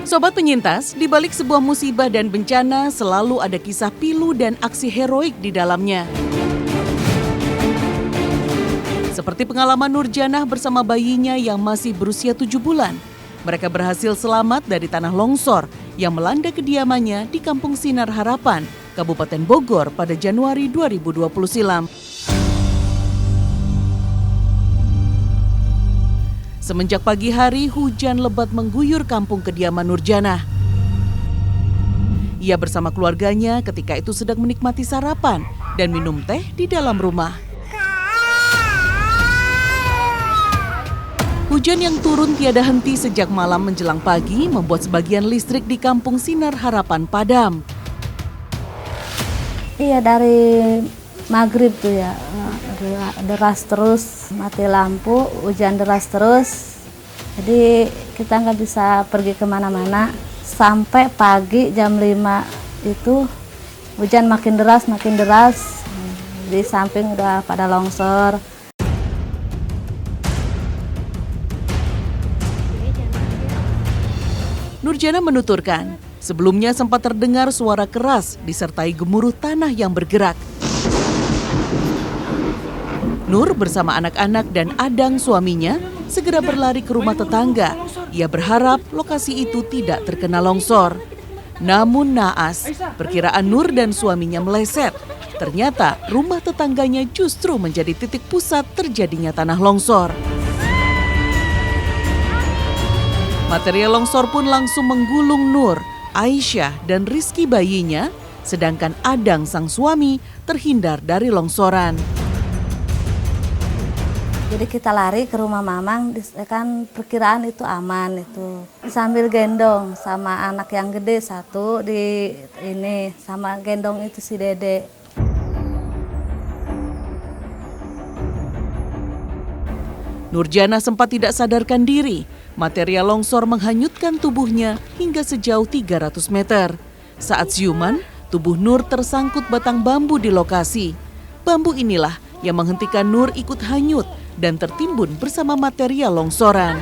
Sobat penyintas, di balik sebuah musibah dan bencana selalu ada kisah pilu dan aksi heroik di dalamnya. Seperti pengalaman Nurjanah bersama bayinya yang masih berusia 7 bulan. Mereka berhasil selamat dari tanah longsor yang melanda kediamannya di Kampung Sinar Harapan, Kabupaten Bogor pada Januari 2020 silam. Semenjak pagi hari, hujan lebat mengguyur kampung kediaman Nurjanah. Ia bersama keluarganya ketika itu sedang menikmati sarapan dan minum teh di dalam rumah. Hujan yang turun tiada henti sejak malam menjelang pagi membuat sebagian listrik di Kampung Sinar Harapan padam. Iya, dari maghrib tuh ya, deras terus, mati lampu, hujan deras terus. Jadi kita nggak bisa pergi kemana-mana. Sampai pagi jam 5 itu hujan makin deras. Di samping udah pada longsor. Nurjanah menuturkan, sebelumnya sempat terdengar suara keras disertai gemuruh tanah yang bergerak. Nur bersama anak-anak dan Adang suaminya segera berlari ke rumah tetangga. Ia berharap lokasi itu tidak terkena longsor. Namun naas, perkiraan Nur dan suaminya meleset. Ternyata rumah tetangganya justru menjadi titik pusat terjadinya tanah longsor. Material longsor pun langsung menggulung Nur, Aisyah, dan Rizky bayinya, sedangkan Adang sang suami terhindar dari longsoran. Jadi kita lari ke rumah Mamang, kan perkiraan itu aman itu. Sambil gendong sama anak yang gede satu di ini, sama gendong itu si Dede. Nurjanah sempat tidak sadarkan diri. Material longsor menghanyutkan tubuhnya hingga sejauh 300 meter. Saat siuman, tubuh Nur tersangkut batang bambu di lokasi. Bambu inilah yang menghentikan Nur ikut hanyut dan tertimbun bersama material longsoran.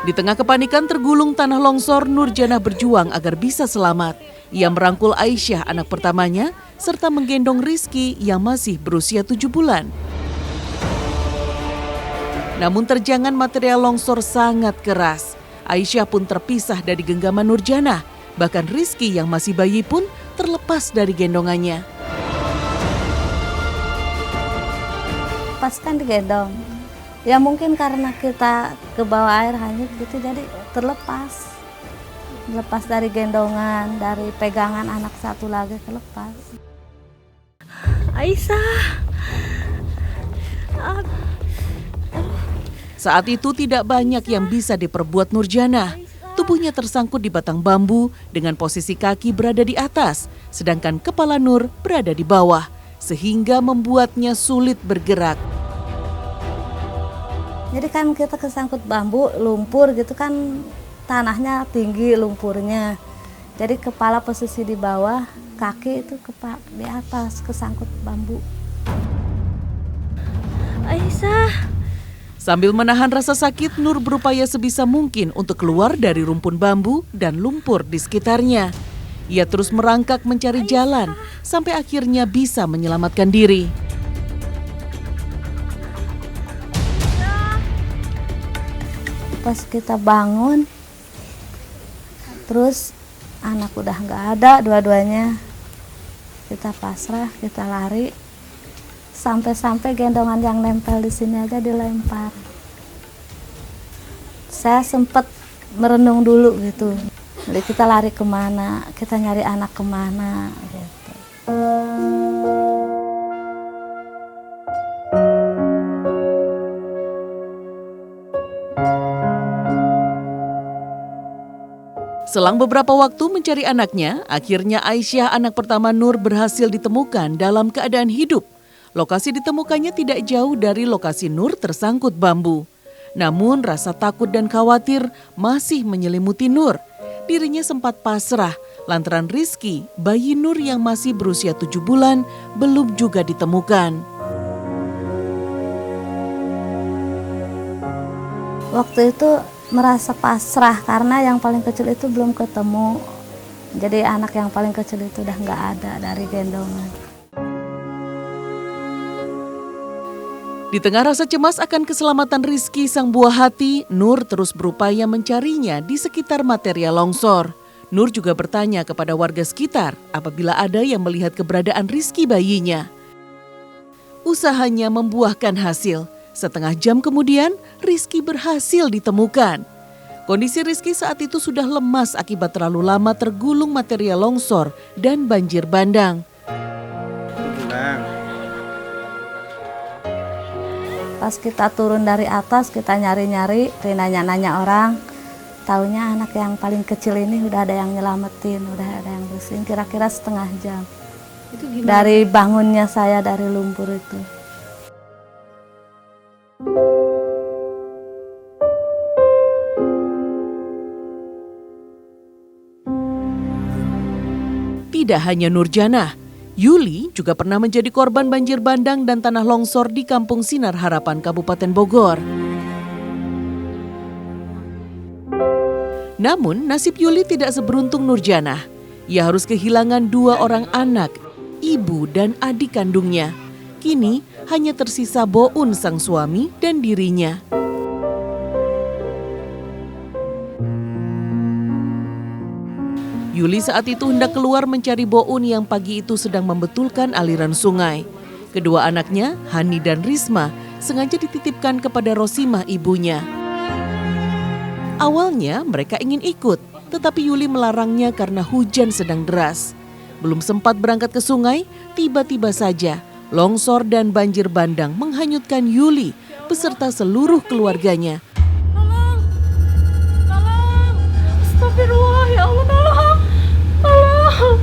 Di tengah kepanikan tergulung tanah longsor, Nurjanah berjuang agar bisa selamat. Ia merangkul Aisyah, anak pertamanya, serta menggendong Rizky yang masih berusia 7 bulan. Namun terjangan material longsor sangat keras. Aisyah pun terpisah dari genggaman Nurjanah. Bahkan Rizky yang masih bayi pun terlepas dari gendongannya. Pas kan digendong. Ya mungkin karena kita ke bawah air hanyut gitu, jadi terlepas. Lepas dari gendongan, dari pegangan anak satu lagi terlepas. Aisyah. Saat itu tidak banyak yang bisa diperbuat Nurjanah. Tubuhnya tersangkut di batang bambu dengan posisi kaki berada di atas, sedangkan kepala Nur berada di bawah, sehingga membuatnya sulit bergerak. Jadi kan kita kesangkut bambu, lumpur gitu kan, tanahnya tinggi lumpurnya. Jadi kepala posisi di bawah, kaki itu di atas kesangkut bambu. Aisyah. Sambil menahan rasa sakit, Nur berupaya sebisa mungkin untuk keluar dari rumpun bambu dan lumpur di sekitarnya. Ia terus merangkak mencari jalan sampai akhirnya bisa menyelamatkan diri. Pas kita bangun, terus anak udah nggak ada dua-duanya. Kita pasrah, kita lari. Sampai-sampai gendongan yang nempel di sini aja dilempar. Saya sempat merenung dulu gitu. Jadi kita lari kemana, kita nyari anak kemana gitu. Selang beberapa waktu mencari anaknya, akhirnya Aisyah, anak pertama Nur, berhasil ditemukan dalam keadaan hidup. Lokasi ditemukannya tidak jauh dari lokasi Nur tersangkut bambu. Namun rasa takut dan khawatir masih menyelimuti Nur. Dirinya sempat pasrah lantaran Rizky, bayi Nur yang masih berusia 7 bulan, belum juga ditemukan. Waktu itu merasa pasrah karena yang paling kecil itu belum ketemu. Jadi anak yang paling kecil itu udah nggak ada dari gendongan. Di tengah rasa cemas akan keselamatan Rizky sang buah hati, Nur terus berupaya mencarinya di sekitar material longsor. Nur juga bertanya kepada warga sekitar apabila ada yang melihat keberadaan Rizky bayinya. Usahanya membuahkan hasil. Setengah jam kemudian, Rizky berhasil ditemukan. Kondisi Rizky saat itu sudah lemas akibat terlalu lama tergulung material longsor dan banjir bandang. Pas kita turun dari atas, kita nyari-nyari, nanya-nanya orang. Taunya anak yang paling kecil ini udah ada yang nyelamatin, udah ada yang bersihin. Kira-kira setengah jam. Itu gimana? Dari bangunnya saya dari lumpur itu. Tidak hanya Nurjanah, Yuli juga pernah menjadi korban banjir bandang dan tanah longsor di Kampung Sinar Harapan, Kabupaten Bogor. Namun nasib Yuli tidak seberuntung Nurjanah. Ia harus kehilangan 2 orang anak, ibu dan adik kandungnya. Kini hanya tersisa Boun sang suami dan dirinya. Yuli saat itu hendak keluar mencari Boun yang pagi itu sedang membetulkan aliran sungai. Kedua anaknya, Hani dan Risma, sengaja dititipkan kepada Rosimah ibunya. Awalnya mereka ingin ikut, tetapi Yuli melarangnya karena hujan sedang deras. Belum sempat berangkat ke sungai, tiba-tiba saja longsor dan banjir bandang menghanyutkan Yuli beserta seluruh keluarganya. Tolong, tolong, astagfirullah, ya Allah, tolong, tolong.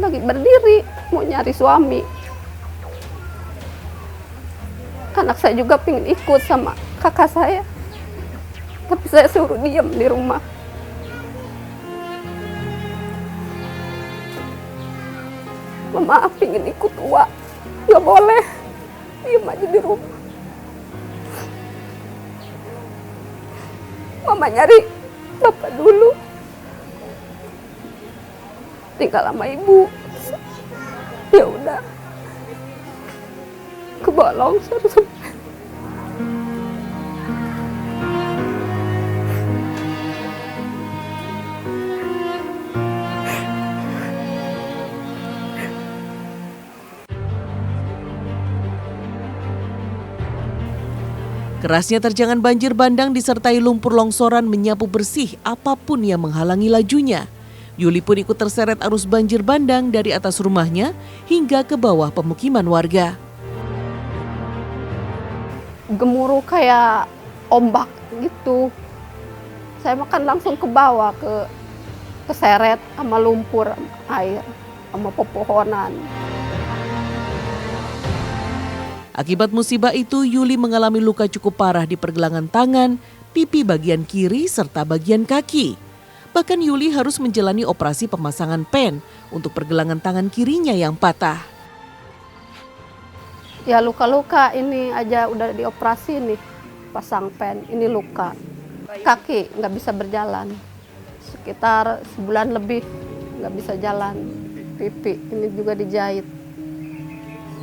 Lagi berdiri mau nyari suami. Anak saya juga pengen ikut sama kakak saya, tapi saya suruh diam di rumah. Mama pengen ikut Wak, nggak boleh, diam aja di rumah. Mama nyari bapak dulu, tinggal sama ibu. Ya udah, ke bawah longsor semua. Kerasnya terjangan banjir bandang disertai lumpur longsoran menyapu bersih apapun yang menghalangi lajunya. Yuli pun ikut terseret arus banjir bandang dari atas rumahnya hingga ke bawah pemukiman warga. Gemuruh kayak ombak gitu. Saya makan langsung ke bawah, keseret sama lumpur air, sama pepohonan. Akibat musibah itu, Yuli mengalami luka cukup parah di pergelangan tangan, pipi bagian kiri, serta bagian kaki. Bahkan Yuli harus menjalani operasi pemasangan pen untuk pergelangan tangan kirinya yang patah. Ya luka-luka ini aja udah dioperasi nih, pasang pen, ini luka. Kaki nggak bisa berjalan, sekitar sebulan lebih nggak bisa jalan. Pipi ini juga dijahit.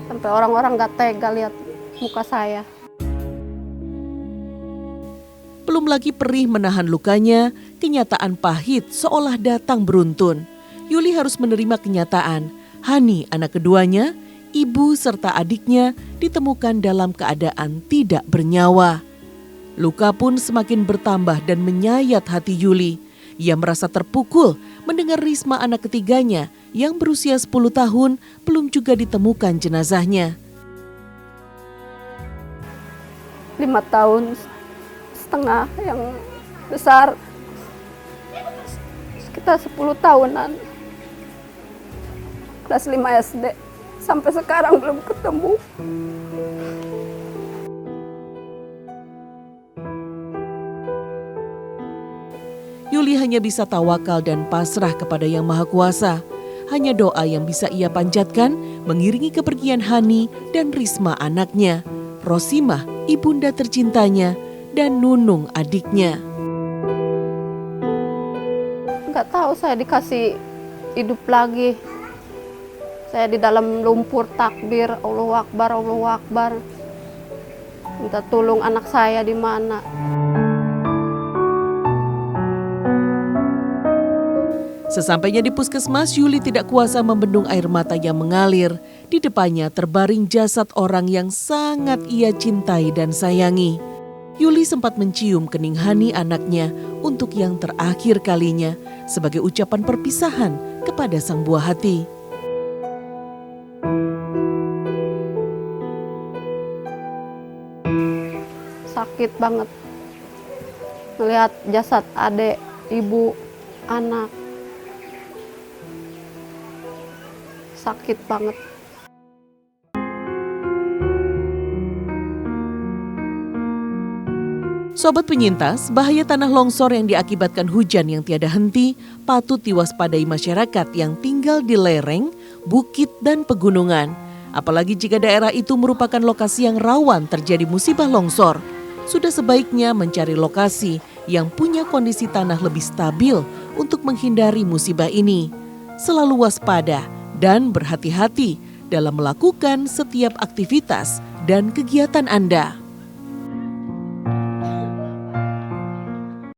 Sampai orang-orang nggak tega lihat muka saya. Belum lagi perih menahan lukanya, kenyataan pahit seolah datang beruntun. Yuli harus menerima kenyataan, Hani anak keduanya, ibu serta adiknya ditemukan dalam keadaan tidak bernyawa. Luka pun semakin bertambah dan menyayat hati Yuli. Ia merasa terpukul mendengar Risma anak ketiganya yang berusia 10 tahun belum juga ditemukan jenazahnya. 5 tahun setengah yang besar, sekitar 10 tahunan, kelas 5 SD, sampai sekarang belum ketemu. Yuli hanya bisa tawakal dan pasrah kepada Yang Maha Kuasa. Hanya doa yang bisa ia panjatkan mengiringi kepergian Hani dan Risma anaknya, Rosimah ibunda tercintanya, dan Nunung adiknya. Nggak tahu saya dikasih hidup lagi. Saya di dalam lumpur takbir, Allahu Akbar, Allahu Akbar. Minta tolong anak saya di mana. Sesampainya di puskesmas, Yuli tidak kuasa membendung air mata yang mengalir. Di depannya terbaring jasad orang yang sangat ia cintai dan sayangi. Yuli sempat mencium kening Hani anaknya untuk yang terakhir kalinya sebagai ucapan perpisahan kepada sang buah hati. Sakit banget melihat jasad adik, ibu, anak. Sakit banget. Sobat penyintas, bahaya tanah longsor yang diakibatkan hujan yang tiada henti patut diwaspadai masyarakat yang tinggal di lereng, bukit, dan pegunungan. Apalagi jika daerah itu merupakan lokasi yang rawan terjadi musibah longsor. Sudah sebaiknya mencari lokasi yang punya kondisi tanah lebih stabil untuk menghindari musibah ini. Selalu waspada dan berhati-hati dalam melakukan setiap aktivitas dan kegiatan Anda.